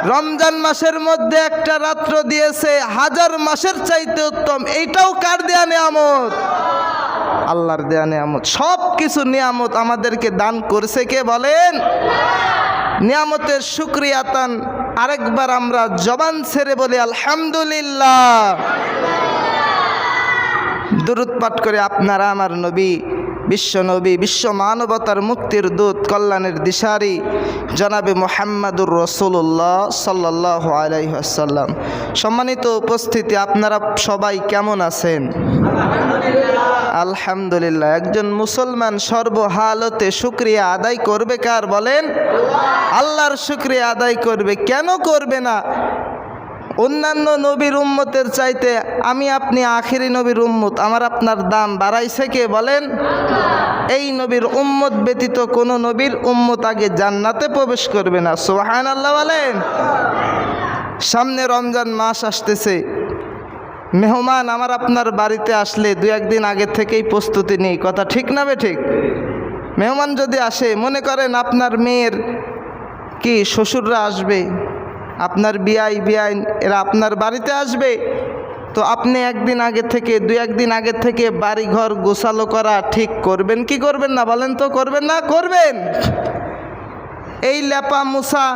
রমজান মাসের মধ্যে একটা রাত্র দিয়েছে 1000 মাসের চাইতে উত্তম। এইটাও কার দেয়া নিয়ামত? আল্লাহর দেয়া নিয়ামত। সব কিছু নিয়ামত আমাদেরকে দান করছে কে বলেন? নিয়ামতের শুকরিয়া তান আরেকবার আমরা জবান ছেড়ে বলি আলহামদুলিল্লাহ। দুরূদ পাঠ করে আপনারা আমার নবী, বিশ্ব নবী, বিশ্ব মানবতার মুক্তির দূত, কল্যাণের দিশারি জনাবে মুহাম্মাদুর রাসূলুল্লাহ সাল্লাল্লাহু আলাইহি ওয়াসাল্লাম। সম্মানিত উপস্থিতি, আপনারা সবাই কেমন আছেন? আলহামদুলিল্লাহ। একজন মুসলমান সর্বহালতে শুকরিয়া আদায় করবে কার বলেন? আল্লাহর শুকরিয়া আদায় করবে। কেন করবে না? অন্যান্য নবীর উম্মতের চাইতে আমি আপনি আখিরি নবীর উম্মত, আমার আপনার দাম বাড়াইছে কে বলেন? এই নবীর উম্মত ব্যতীত কোনো নবীর উম্মত আগে জান্নাতে প্রবেশ করবে না। সুবহানাল্লাহ বলেন। সামনে রমজান মাস আসতেছে। মেহমান আমার আপনার বাড়িতে আসলে 2-1 দিন আগে থেকেই প্রস্তুতি নেই, কথা ঠিক না বে ঠিক? মেহমান যদি আসে, মনে করেন আপনার মেয়ের কি শ্বশুররা আসবে, আপনার বিয়াই এরা আপনার বাড়িতে আসবে, তো আপনি 1 দিন আগে থেকে 2-1 দিন আগে থেকে বাড়ি ঘর গোছালো করা ঠিক করবেন কি করবেন না বলেন তো? করবেন না? করবেন। এই লেপা মুসা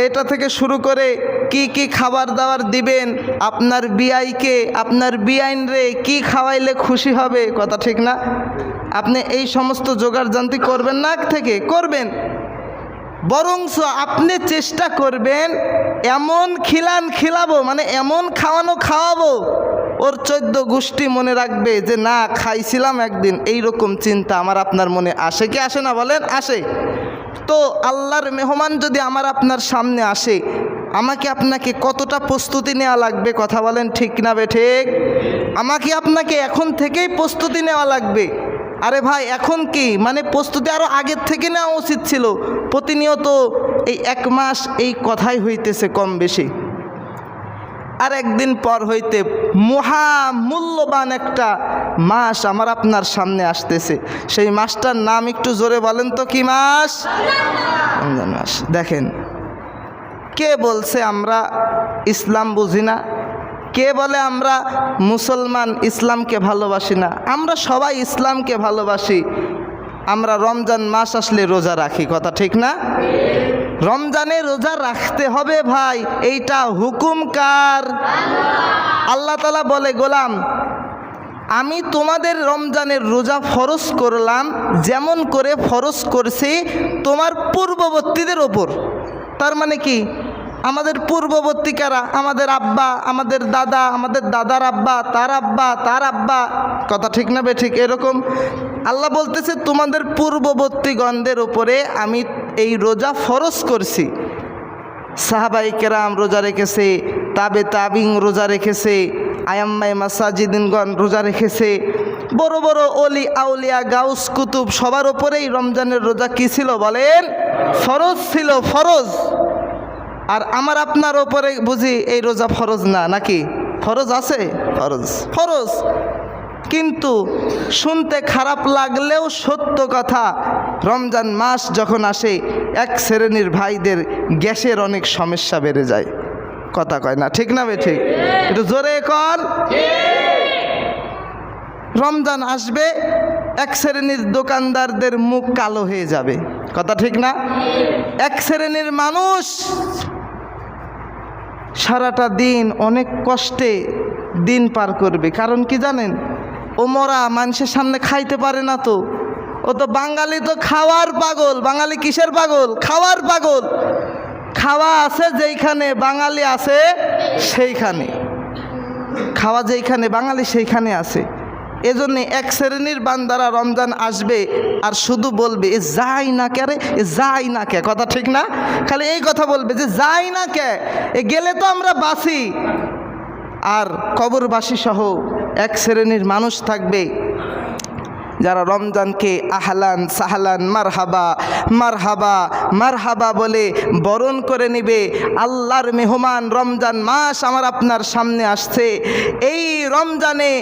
এটা থেকে শুরু করে কি কি খাবার দাবার দিবেন, আপনার বিয়াইকে, আপনার বিয়াইন রে কি খাওয়াইলে খুশি হবে, কথা ঠিক না? আপনি এই সমস্ত জোগাড় জানতি করবেন না থেকে? করবেন। বরঞ্চ আপনি চেষ্টা করবেন এমন খিলাবো, মানে এমন খাওয়াবো ওর 14 গোষ্ঠী মনে রাখবে যে না খাইছিলাম একদিন। এইরকম চিন্তা আমার আপনার মনে আসে কি আসে না বলেন? আসে। তো আল্লাহর মেহমান যদি আমার আপনার সামনে আসে, আমাকে আপনাকে কতটা প্রস্তুতি নেওয়া লাগবে, কথা বলেন ঠিক না বে ঠিক? আমাকে আপনাকে এখন থেকেই প্রস্তুতি নেওয়া লাগবে। আরে ভাই এখন কি, মানে প্রস্তুতি আরও আগের থেকে নেওয়া উচিত ছিল। প্রতিনিয়ত এই 1 মাস এই কথাই হইতেছে কম বেশি। আর একদিন পর হইতে মহা মূল্যবান একটা মাস আমার আপনার সামনে আসতেছে। সেই মাসটার নাম একটু জোরে বলেন তো কি মাস? রমজান মাস। দেখেন, কে বলছে আমরা ইসলাম বুঝি না? কে বলে আমরা মুসলমান ইসলামকে ভালোবাসি না? আমরা সবাই ইসলামকে ভালোবাসি। আমরা রমজান মাস আসলে রোজা রাখি, কথা ঠিক না? রমজানে রোজা রাখতে হবে ভাই, এইটা হুকুম কার? আল্লাহ তাআলা বলে, গোলাম আমি তোমাদের রমজানের রোজা ফরজ করলাম যেমন করে ফরজ করছি তোমার পূর্ববর্তীদের ওপর। তার মানে কি, আমাদের পূর্ববর্তী কারা? আমাদের আব্বা, আমাদের দাদা, আমাদের দাদার আব্বা, তার আব্বা, তার আব্বা, কথা ঠিক না বে ঠিক? এরকম আল্লাহ বলতেছে তোমাদের পূর্ববর্তীগণদের ওপরে আমি এই রোজা ফরজ করছি। সাহাবায়ে কেরাম রোজা রেখেছে, তাবে তাবিন রোজা রেখেছে, আয়াম্মায়ে মাসাজিদিনগণ রোজা রেখেছে, বড় বড় অলি আউলিয়া গাউস কুতুব সবার ওপরেই রমজানের রোজা কী ছিল বলেন? ফরজ ছিল, ফরজ। আর আমার আপনার ওপরে বুঝি এই রোজা ফরজ না নাকি? ফরজ আছে? ফরজ। কিন্তু শুনতে খারাপ লাগলেও সত্য কথা, রমজান মাস যখন আসে 1 শ্রেণীর ভাইদের গ্যাসের অনেক সমস্যা বেড়ে যায়, কথা কয় না ঠিক না বে ঠিক? একটু জোরে কর। রমজান আসবে, 1 শ্রেণীর দোকানদারদের মুখ কালো হয়ে যাবে, কথা ঠিক না? 1 শ্রেণীর মানুষ সারাটা দিন অনেক কষ্টে দিন পার করবে। কারণ কি জানেন? ও মরা মানুষের সামনে খাইতে পারে না। তো ও তো বাঙালি, তো খাওয়ার পাগল। বাঙালি কিসের পাগল? খাওয়ার পাগল। খাওয়া আছে যেইখানে বাঙালি আছে সেইখানে, খাওয়া যেইখানে বাঙালি সেইখানে আছে। এজন্য 1 শ্রেণীর বান্দারা রমজান আসবে আর শুধু বলবে এ যাই না কে রে, এ যাই না কে, কথা ঠিক না? খালি এই কথা বলবে যে যাই না কে, এ গেলে তো আমরা বাঁচি। আর কবরবাসী সহ 1 শ্রেণীর মানুষ থাকবে যারা রমজানকে আহলান সাহলান মারহাবা মারহাবা মারহাবা বলে বরণ করে নেবে। আল্লাহর মেহমান, রমজান মাস আমার আপনার সামনে আসছে। এই রমজানে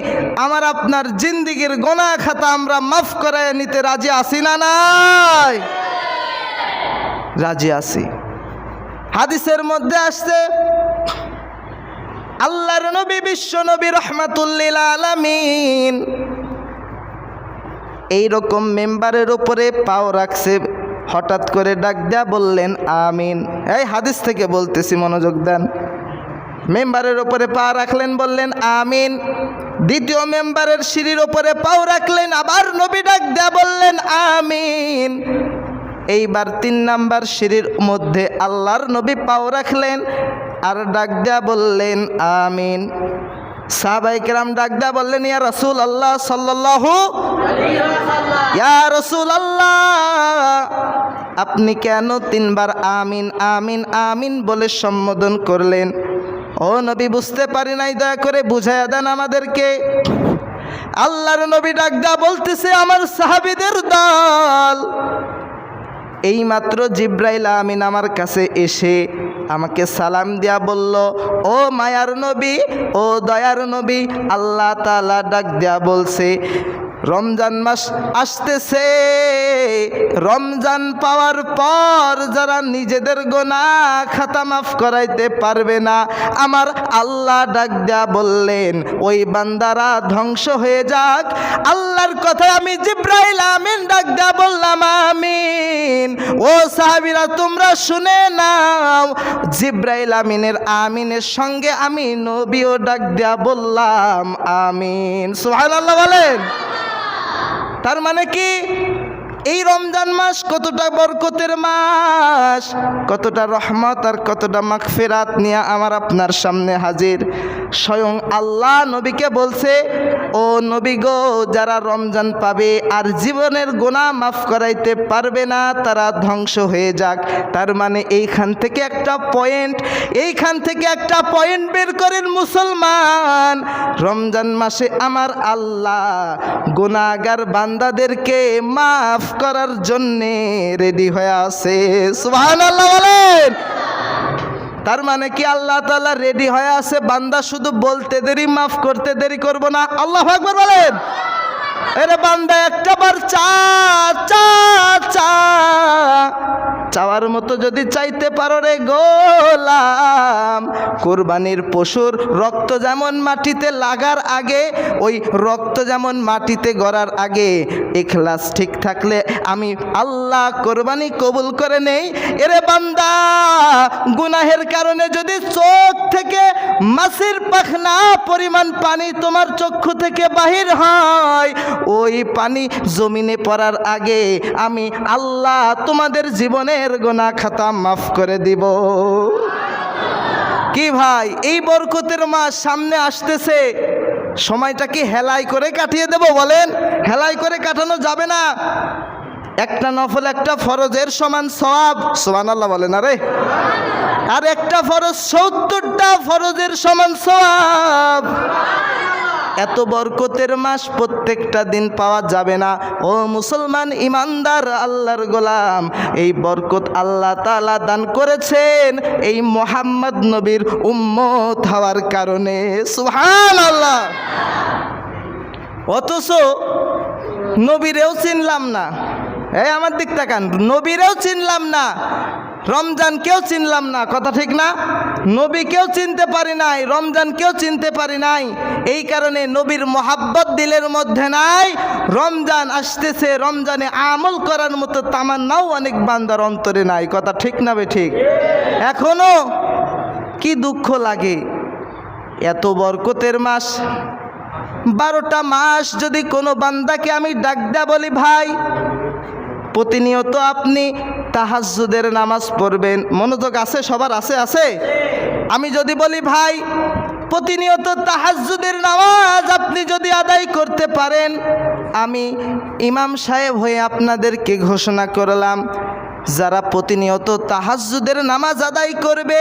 আমার আপনার জিন্দিগির গোনা খাতা আমরা মাফ করে নিতে রাজি আছি না নাই? রাজি আছি। হাদিসের মধ্যে আসছে আল্লাহর নবী বিশ্ব নবী রাহমাতুল লিল আলামিন এইরকম মেম্বারের উপরে পাও রাখছে, হঠাৎ করে ডাক দেয়া বললেন আমিন। এই হাদিস থেকে বলতেছি, মনোযোগ দেন। মেম্বারের উপরে পা রাখলেন, বললেন আমিন। দ্বিতীয় মেম্বারের সিঁড়ির উপরে পাও রাখলেন, আবার নবী ডাক দেয়া বললেন আমিন। এইবার 3 নাম্বার সিঁড়ির মধ্যে আল্লাহর নবী পাও রাখলেন আর ডাক দেয়া বললেন আমিন। সাহাবায়ে কেরাম ডাক দেয়া বললেন ইয়া রাসূলুল্লাহ সাল্লাল্লাহু আলাইহি ওয়াসাল্লাম, ইয়া রাসূলুল্লাহ আপনি কেন 3 বার আমিন আমিন আমিন বলে সম্বোধন করলেন? ও নবী, বুঝতে পারি নাই, দয়া করে বুঝাইয়া দেন আমাদেরকে। আল্লাহর নবী ডাক দেয়া বলতেছে, আমার সাহাবীদের দল, এইমাত্র জিব্রাইল আমিন আমার কাছে এসে আমাকে সালাম দিয়া বলল, ও মায়ার নবী, ও দয়ার নবী, আল্লাহ তাআলা ডাক দেয়া বলছে রমজান মাস আসতেছে, রমজান পাওয়ার পর যারা নিজেদের গুনাহ খাতা মাফ করাইতে পারবে না, আমার আল্লাহ ডাক দেয়া বললেন ওই বান্দারা ধ্বংস হয়ে যাক। আল্লাহর কথায় আমি জিব্রাইল আমিন ডাক দেয়া বললাম আমিন। ও সাহাবীরা তোমরা শুনে নাও, জিব্রাইল আমিনের আমিনের সঙ্গে আমি নবীও ডাক দেয়া বললাম আমিন। সুবহানাল্লাহ বলেন। তার মানে কি, এই রমজান মাস কতটা বরকতের মাস, কতটা রহমত আর কতটা মাগফিরাত নিয়ে আমার আপনার সামনে হাজির। স্বয়ং আল্লাহ নবীকে বলছে, ও নবী গো, যারা রমজান পাবে আর জীবনের গুনাহ মাফ করাইতে পারবে না তারা ধ্বংস হয়ে যাক। তার মানে এইখান থেকে একটা পয়েন্ট বের করেন মুসলমান, রমজান মাসে আমার আল্লাহ গুনাহগার বান্দাদেরকে মাফ করার জন্যে রেডি হয়ে আছে। সুবহানাল্লাহ বলেন। তার মানে কি আল্লাহ তাআলা রেডি হয়ে আছে, বান্দা শুধু বলতে দেরি, মাফ করতে দেরি করব না। আল্লাহু আকবার বলেন। এরে বান্দা একটা বার চাওয়ার মতো যদি চাইতে পারো রে গোলাম, কুরবানির পশুর রক্ত যেমন মাটিতে লাগার আগে, ওই রক্ত যেমন মাটিতে গড়ার আগে ইখলাস ঠিক থাকলে আমি আল্লাহ কোরবানি কবুল করে নেই। এরে বান্দা, গুনাহের কারণে যদি চোখ থেকে মাছির পাখনা পরিমাণ পানি তোমার চক্ষু থেকে বাহির হয়, ওই পানি জমিনে পড়ার আগে আমি আল্লাহ তোমাদের জীবনের গুনাহ খাতা মাফ করে দিব। কি ভাই, এই বরকতের মাস সামনে আসতেছে, সময়টা কি হেলাই করে কাটিয়ে দেব? বলেন, হেলাই করে কাটানো যাবে না। একটা নফল একটা ফরজের সমান সওয়াব। সুবহানাল্লাহ বলেন। আরে আর একটা ফরজ 70টা ফরজের সমান সওয়াব। এত বরকতের মাস প্রত্যেকটা দিন পাওয়া যাবে না। ও মুসলমান ইমানদার আল্লাহর গোলাম, এই বরকত আল্লাহ তাআলা দান করেছেন এই মুহাম্মদ নবীর উম্মত হওয়ার কারণে। সুবহানাল্লাহ। অথচ নবীরেও চিনলাম না। এই আমার দিক তাকান, নবীরেও চিনলাম না, রমজান কেউ চিনলাম না। কথা ঠিক না? নবী কেউ চিনতে পারি নাই, রমজান কেউ চিনতে পারি নাই। এই কারণে নবীর মোহাব্বত দিলের মধ্যে নাই। রমজান আসতেছে, রমজানে আমল করার মতো তামান্নাও অনেক বান্দার অন্তরে নাই। কথা ঠিক না বে ঠিক? এখনো কি দুঃখ লাগে, এত বরকতের মাস, 12টা মাস যদি কোনো বান্দাকে আমি ডাক দেয়া বলি, ভাই প্রতিনিয়ত আপনি তাহাজ্জুদের নামাজ পড়বেন, মনোযোগ আছে সবার? আছে। আমি যদি বলি ভাই প্রতিনিয়ত তাহাজ্জুদের নামাজ আপনি যদি আদায় করতে পারেন, আমি ইমাম সাহেব হয়ে আপনাদেরকে ঘোষণা করলাম, যারা প্রতিনিয়ত তাহাজ্জুদের নামাজ আদায় করবে,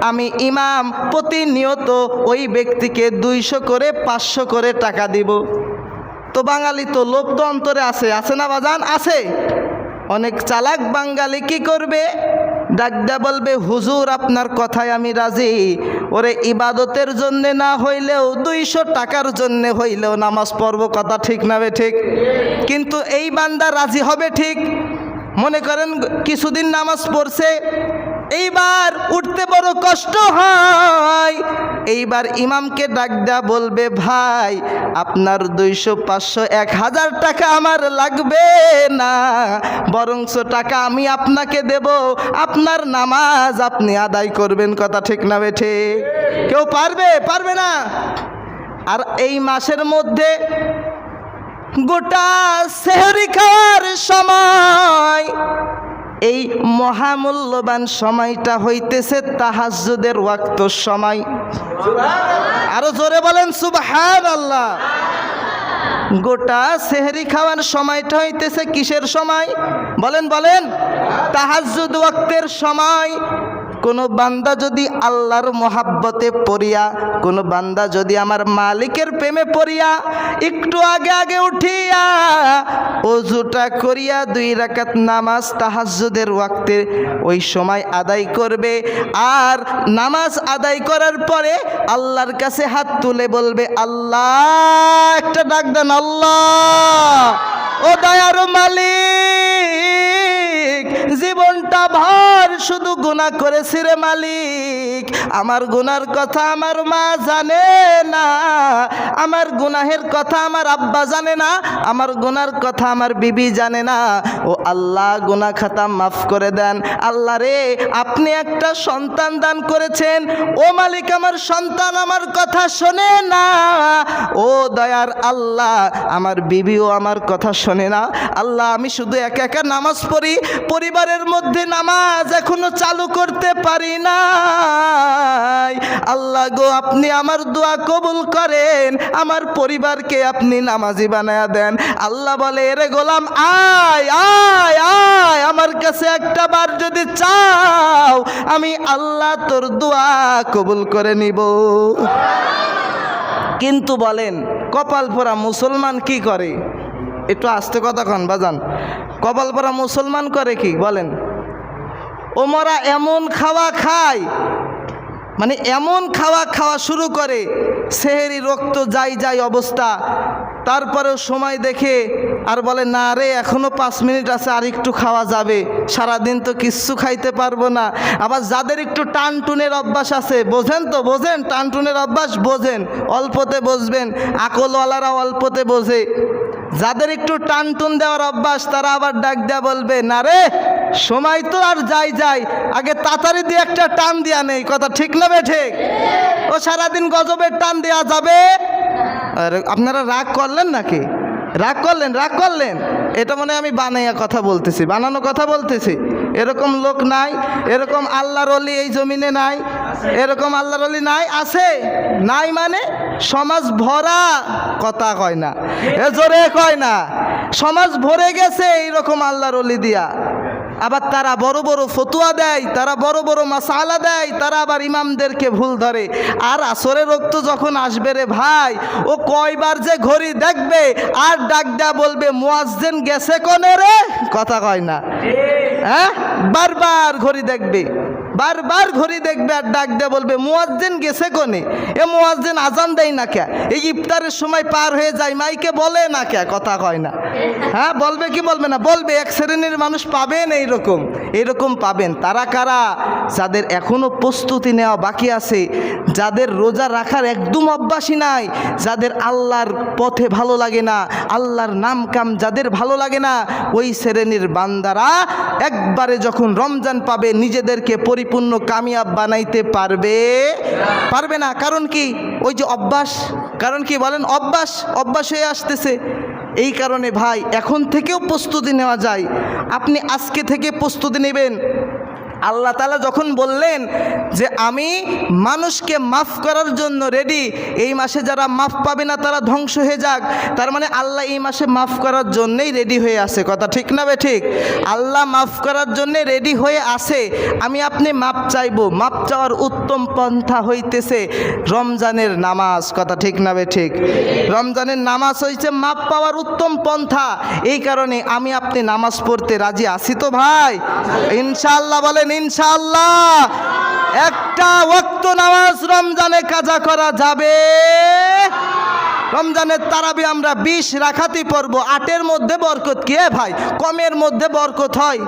আমি ইমাম প্রতিনিয়ত ওই ব্যক্তিকে 200 করে 500 করে টাকা দিব। তো বাঙালি তো লোভ তো অন্তরে আছে না বাজান? আছে। অনেক চালাক বাঙালি কি করবে, ডাক দেয়া বলবে, হুজুর আপনার কথায় আমি রাজি, ওরে ইবাদতের জন্যে না হইলেও 200 টাকার জন্যে হইলেও নামাজ পড়ব। কথা ঠিক না বে ঠিক? কিন্তু এই বান্দা রাজি হবে ঠিক? মনে করেন কিছুদিন নামাজ পড়ছে, এইবার উঠতে বড় কষ্ট হয়। এইবার ইমামকে ডাক দেয়া বলবে, ভাই আপনার 200, 500, 1000 টাকা আমার লাগবে না, বরঞ্চ টাকা আমি আপনাকে দেব, আপনার নামাজ আপনি আদায় করবেন। কথা ঠিক না বেঠে? কেউ পারবে না। আর এই মাসের মধ্যে গোটা সেহরি খাওয়ার সময়, এই মহামূল্যবান সময়টা হইতেছে তাহাজ্জুদের ওয়াক্ত সময়। আরো জোরে বলেন সুবহানাল্লাহ। গোটা সেহরি খাওয়ার সময়টা হইতেছে কিসের সময়? বলেন তাহাজ্জুদ ওয়াক্তের সময়। কোনো বান্দা যদি আল্লাহর মোহাব্বতে পড়িয়া, কোনো বান্দা যদি আমার মালিকের প্রেমে পড়িয়া একটু আগে উঠিয়া ওযুটা করিয়া 2 রাকাত নামাজ তাহাজ্জুদের ওয়াক্তে ওই সময় আদায় করবে, আর নামাজ আদায় করার পরে আল্লাহর কাছে হাত তুলে বলবে, আল্লাহ, একটা ডাক দেন, আল্লাহ ও দয়ার মালিক, জীবনটা ভর শুধু গুনাহ করেছি রে মালিক, আমার গুনার কথা আমার মা জানে না, আমার গুনাহের কথা আমার আব্বা জানে না, আমার গুনার কথা আমার বিবি জানে না। ও আল্লাহ, গুনাহ খাতা মাফ করে দেন। আল্লাহ রে, আপনি একটা সন্তান দান করেছেন, ও মালিক আমার সন্তান আমার কথা শোনে না। ও দয়ার আল্লাহ, আমার বিবিও আমার কথা শোনে না। আল্লাহ, আমি শুধু একা নামাজ পড়ি, পরিবারের মধ্যে নামাজ এখনো চালু করতে পারি না। আল্লাহ গো, আপনি আমার দোয়া কবুল করেন, আমার পরিবারকে আপনি নামাজি বানায়া দেন। আল্লাহ বলে, এরে গোলাম, আয় আয় আয়, আমার কাছে একটা বার যদি চাও, আমি আল্লাহ তোর দোয়া কবুল করে নিব। কিন্তু বলেন, কপাল পোড়া মুসলমান কি করে? একটু আস্তে কথা কন বাজান। কপাল পোড়া মুসলমান করে কি বলেন? ওমরা এমন খাওয়া খায়, মানে এমন খাওয়া শুরু করে, সেহেরি রক্ত যাই অবস্থা, তারপরেও সময় দেখে আর বলে, না রে, এখনো 5 মিনিট আছে, আর একটু খাওয়া যাবে, সারাদিন তো কিচ্ছু খাইতে পারবো না। আবার যাদের একটু টানটুনের অভ্যাস আছে, বোঝেন তো, বোঝেন টানটুনের অভ্যাস, বোঝেন, অল্পতে বসবেন, আকলওয়ালারা অল্পতে বোঝে। যাদের একটু টানটুন দেওয়ার অভ্যাস, তারা আবার ডাক দেয়া বলবে, না রে, সময় তো আর যাই, আগে তাড়াতাড়ি দিয়ে একটা টান দেয়া নেই। কথা ঠিক না বেঠে? ও সারাদিন গজবের টান দেয়া যাবে? আপনারা রাগ করলেন নাকি? রাগ করলেন? এটা মনে হয় আমি বানানো কথা বলতেছি। এরকম লোক নাই, এরকম আল্লাহর ওলি এই জমিনে নাই, এরকম আল্লাহর ওলি নাই। আছে নাই মানে সমাজ ভরা, কথা কয় না, এ জোরে কয় না, সমাজ ভরে গেছে এইরকম আল্লাহর ওলি দিয়া। আবার তারা বড় বড় ফতুয়া দেয়, তারা বড় বড় মাসালা দেয়, তারা আবার ইমামদেরকে ভুল ধরে। আর আসরের রক্ত যখন আসবে রে ভাই, ও কয়বার যে ঘড়ি দেখবে আর ডাক দেয়া বলবে, মুয়াজ্জিন গেছে কোনে রে? কথা কয় না, হ্যাঁ, বারবার ঘড়ি দেখবে, আর ডাক দেয়া বলবে, মুয়াজ্জিন গেছে কোনে? এ মুয়াজ্জিন আজান দেয় না কে? এই ইফতারের সময় পার হয়ে যায়, মাইকে বলে না কে? কথা কয় না, হ্যাঁ, বলবে কি বলবে না? বলবে। এক শ্রেণীর মানুষ পাবেন এইরকম পাবেন। তারা কারা? যাদের এখনো প্রস্তুতি নেওয়া বাকি আছে, যাদের রোজা রাখার একদম অভ্যাসই নাই, যাদের আল্লাহর পথে ভালো লাগে না, আল্লাহর নাম কাম যাদের ভালো লাগে না, ওই শ্রেণীর বান্দারা একবারে যখন রমজান পাবে, নিজেদেরকে পরিপূর্ণ কামিয়াব বানাইতে পারবে না। কারণ কি? ওই যে অভ্যাস। কারণ কি বলেন? অভ্যাস হয়ে আসতেছে। এই কারণে ভাই, এখন থেকেও প্রস্তুতি নেওয়া যায়। আপনি আজকে থেকে প্রস্তুতি নেবেন। আল্লাহ তাআলা যখন বললেন যে আমি মানুষকে মাফ করার জন্য রেডি, এই মাসে যারা মাফ পাবে না তারা ধ্বংস হয়ে যাক, তার মানে আল্লাহ এই মাসে মাফ করার জন্যই রেডি হয়ে আছে। কথা ঠিক না বে ঠিক? আল্লাহ মাফ করার জন্যে রেডি হয়ে আছে। আমি আপনি মাপ চাইবো, মাপ চাওয়ার উত্তম পন্থা হইতেছে রমজানের নামাজ। কথা ঠিক না বে ঠিক? রমজানের নামাজ হইছে মাপ পাওয়ার উত্তম পন্থা। এই কারণে আমি আপনি নামাজ পড়তে রাজি আছি তো ভাই? ইনশাআল্লাহ বলেন ইনশাআল্লাহ। একটা ওয়াক্ত নামাজ রমজানে কাজা করা যাবে। রমজানের তারাবি আমরা 20 রাকাতই পড়ব। 8-এর মধ্যে বরকত কি ভাই? কমের মধ্যে বরকত হয়?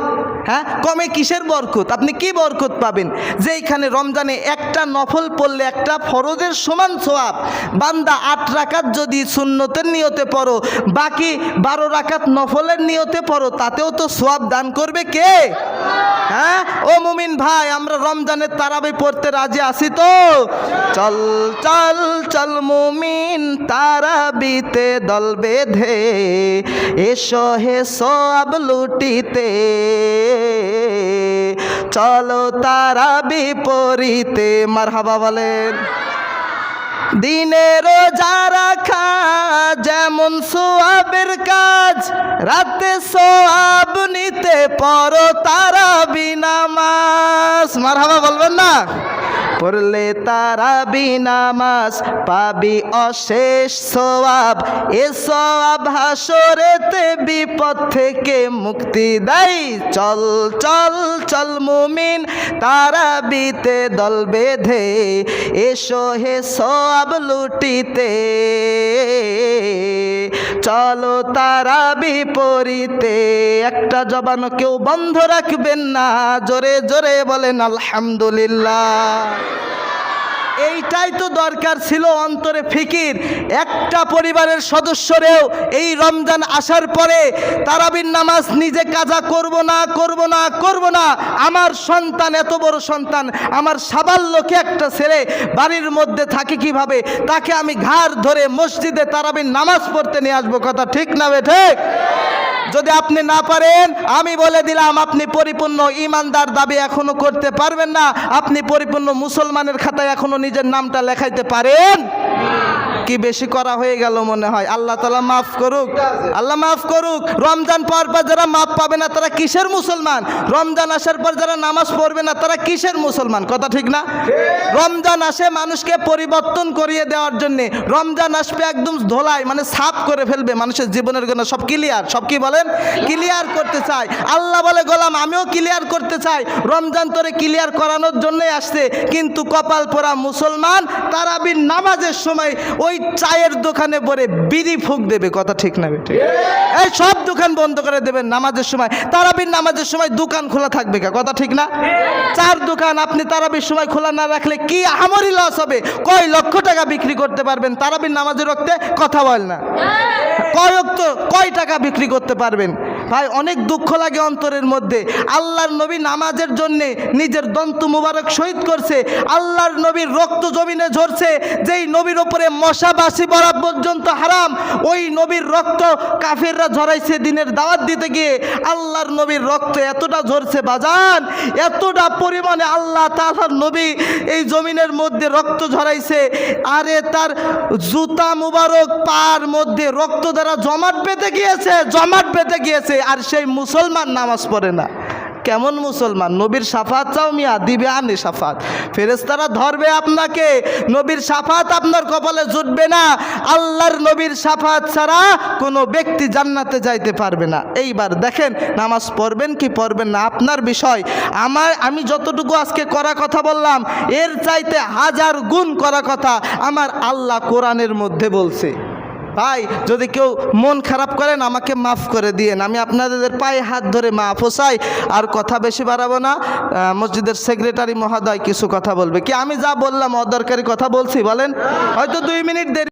হ্যাঁ, কমে কিসের বরকত? আপনি কি বরকত পাবেন? যেইখানে রমজানে একটা নফল পড়লে একটা ফরজের সমান সওয়াব। বান্দা 8 রাকাত যদি সুন্নতের নিয়তে পড়ো, বাকি 12 রাকাত নফলের নিয়তে পড়ো, তাতেও তো সওয়াব দান করবে কে? হ্যাঁ ও মুমিন ভাই, আমরা রমজানের তারাবি পড়তে রাজি আছি তো? চল চল চল মুমিন তারাবিতে দল বেঁধে, এসো হে সওয়াব লুটিতে, চলো তারাবি পড়িতে। মারহাবা বলেন। দিনে রোজা রাখা যেমন সওয়াবের কাজ, রাতে সওয়াব নিতে পড়ো তারাবি নামাজ। মারহাবা বলবেন না? পড়লে তারাবি নামাজ পাবি অশেষ সওয়াব, এ সওয়াব হাসরেতে বিপদ থেকে মুক্তি দেয়। চল চল চল মুমিন তারাবিতে দল বেঁধে, এসো হে সওয়াব লুটিতে, চলো তারাবি পড়িতে। একটা জবানও কেউ বন্ধ রাখবেন না, জোরে জোরে বলেন আলহামদুলিল্লাহ। এইটাই তো দরকার ছিল, অন্তরে ফিকির। একটা পরিবারের সদস্যরেও এই রমজান আসার পরে তারাবির নামাজ নিজে কাজা করব না করব না করব না, আমার সন্তান এত বড় সন্তান, আমার সাবাল্যকে একটা ছেলে বাড়ির মধ্যে থাকে কিভাবে, তাকে আমি ঘাড় ধরে মসজিদে তারাবির নামাজ পড়তে নিয়ে আসবো। কথা ঠিক না বেঠে? যদি আপনি না পারেন, আমি বলে দিলাম, আপনি পরিপূর্ণ ইমানদার দাবি এখনো করতে পারবেন না। আপনি পরিপূর্ণ মুসলমানের খাতায় এখনো নিজের নামটা লেখাইতে পারেন কি? বেশি করা হয়ে গেল মনে হয়। আল্লাহ তাআলা মাফ করুক, আল্লাহ মাফ করুক। রমজান পাওয়ার পর যারা মাফ পাবে না তারা কিসের মুসলমান? রমজান আসার পর যারা নামাজ পড়বে না তারা কিসের মুসলমান? কথা ঠিক না? রমজান আসে মানুষকে পরিবর্তন করিয়ে দেওয়ার জন্যে। রমজান আসবে একদম ধোলাই, মানে সাফ করে ফেলবে মানুষের জীবনের জন্য, সব ক্লিয়ার। সব কি বলেন? ক্লিয়ার করতে চাই। আল্লাহ বলে, গোলাম আমিও ক্লিয়ার করতে চাই। রমজান তোরে ক্লিয়ার করানোর জন্যই আসছে। কিন্তু কপাল পোড়া মুসলমান তারাবির নামাজের সময় ওই চায়ের দোকানে পরে বিড়ি ফুঁক দেবে। কথা ঠিক না বেঠিক? এই সব দোকান বন্ধ করে দেবেন নামাজের সময়। তারাবির নামাজের সময় দোকান খোলা থাকবে কা? কথা ঠিক না? চার দোকান আপনি তারাবির সময় খোলা না রাখলে কি আমারই লস হবে? কয় লক্ষ টাকা বিক্রি করতে পারবেন তারাবির নামাজের রক্তে? কথা বল না। কয় টাকা বিক্রি করতে পারবেন? ভাই অনেক দুঃখ লাগে অন্তরের মধ্যে। আল্লাহর নবী নামাজের জন্যে নিজের দন্ত মুবারক শহীদ করছে। আল্লাহর নবীর রক্ত জমিনে ঝরছে। যেই নবীর ওপরে মশা বাসি বরা পর্যন্ত হারাম, ওই নবীর রক্ত কাফেররা ঝরাইছে দিনের দাওয়াত দিতে গিয়ে। আল্লাহর নবীর রক্ত এতটা ঝরছে বাজান, এতটা পরিমাণে আল্লাহ তাআলার নবী এই জমিনের মধ্যে রক্ত ঝরাইছে। আরে তার জুতা মুবারক পার মধ্যে রক্ত দ্বারা জমাট বেঁধে গিয়েছে, জমাট বেঁধে গিয়েছে। আর সেই মুসলমান নামাজ পড়ে না। কেমন মুসলমান? নবীর শাফাত চাও মিয়া, দিবে আনি শাফাত। ফেরেশতারা ধরবে আপনাকে, নবীর শাফাত আপনার কপালে জুটবে না। আল্লাহর নবীর শাফাত ছাড়া কোনো ব্যক্তি জান্নাতে যাইতে পারবে না। এইবার দেখেন নামাজ পড়বেন কি পড়বেন না আপনার বিষয়। আমি যতটুকু আজকে করা কথা বললাম, এর চাইতে 1000 গুণ করা কথা আমার আল্লাহ কোরআনের মধ্যে বলছে। ভাই যদি কেউ মন খারাপ করেন আমাকে মাফ করে দিয়েন, আমি আপনাদের পায়ে হাত ধরে মাফ চাই। আর কথা বেশি বাড়াবো না। মসজিদের সেক্রেটারি মহোদয় কিছু কথা বলবে কি? আমি যা বললাম অদরকারি কথা বলছি বলেন? হয়তো 2 মিনিট দেরি